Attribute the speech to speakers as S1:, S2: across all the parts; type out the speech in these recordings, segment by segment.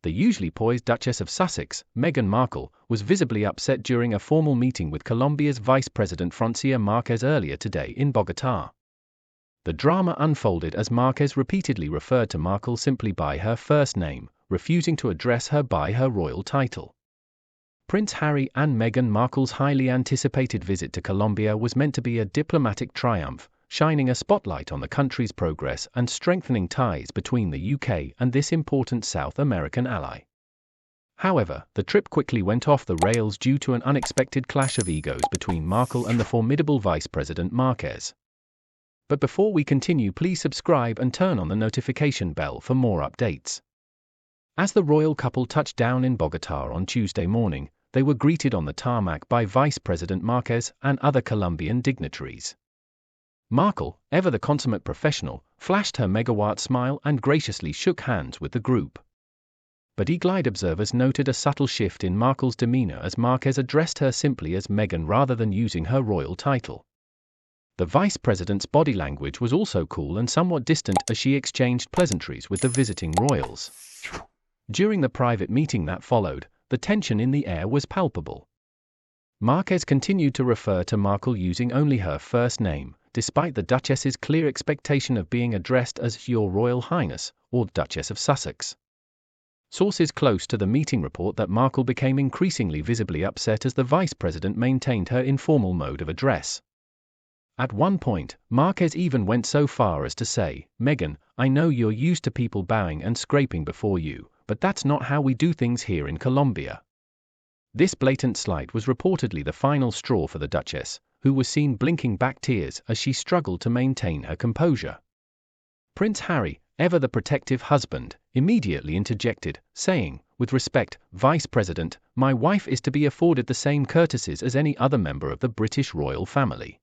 S1: The usually poised Duchess of Sussex, Meghan Markle, was visibly upset during a formal meeting with Colombia's Vice President Francia Marquez earlier today in Bogota. The drama unfolded as Marquez repeatedly referred to Markle simply by her first name, refusing to address her by her royal title. Prince Harry and Meghan Markle's highly anticipated visit to Colombia was meant to be a diplomatic triumph, shining a spotlight on the country's progress and strengthening ties between the UK and this important South American ally. However, the trip quickly went off the rails due to an unexpected clash of egos between Markle and the formidable Vice President Marquez. But before we continue, please subscribe and turn on the notification bell for more updates. As the royal couple touched down in Bogota on Tuesday morning, they were greeted on the tarmac by Vice President Marquez and other Colombian dignitaries. Markle, ever the consummate professional, flashed her megawatt smile and graciously shook hands with the group. But eagle-eyed observers noted a subtle shift in Markle's demeanor as Marquez addressed her simply as Meghan rather than using her royal title. The vice president's body language was also cool and somewhat distant as she exchanged pleasantries with the visiting royals. During the private meeting that followed, the tension in the air was palpable. Marquez continued to refer to Markle using only her first name, despite the Duchess's clear expectation of being addressed as Your Royal Highness, or Duchess of Sussex. Sources close to the meeting report that Markle became increasingly visibly upset as the vice president maintained her informal mode of address. At one point, Marquez even went so far as to say, "Meghan, I know you're used to people bowing and scraping before you, but that's not how we do things here in Colombia." This blatant slight was reportedly the final straw for the Duchess, who was seen blinking back tears as she struggled to maintain her composure. Prince Harry, ever the protective husband, immediately interjected, saying, "With respect, Vice President, my wife is to be afforded the same courtesies as any other member of the British royal family."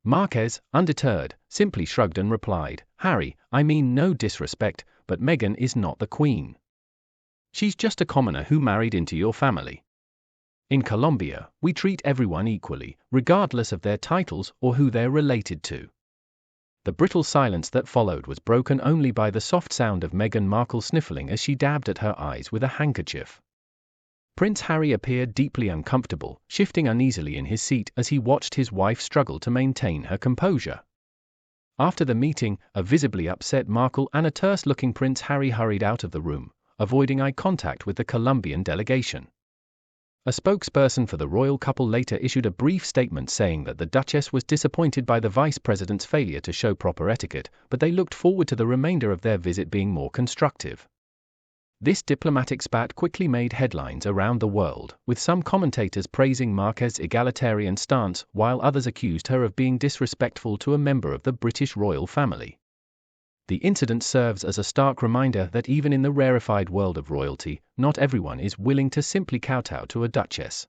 S1: Marquez, undeterred, simply shrugged and replied, "Harry, I mean no disrespect, but Meghan is not the Queen. She's just a commoner who married into your family. In Colombia, we treat everyone equally, regardless of their titles or who they're related to." The brittle silence that followed was broken only by the soft sound of Meghan Markle sniffling as she dabbed at her eyes with a handkerchief. Prince Harry appeared deeply uncomfortable, shifting uneasily in his seat as he watched his wife struggle to maintain her composure. After the meeting, a visibly upset Markle and a terse-looking Prince Harry hurried out of the room, avoiding eye contact with the Colombian delegation. A spokesperson for the royal couple later issued a brief statement saying that the Duchess was disappointed by the vice president's failure to show proper etiquette, but they looked forward to the remainder of their visit being more constructive. This diplomatic spat quickly made headlines around the world, with some commentators praising Marquez's egalitarian stance while others accused her of being disrespectful to a member of the British royal family. The incident serves as a stark reminder that even in the rarefied world of royalty, not everyone is willing to simply kowtow to a duchess.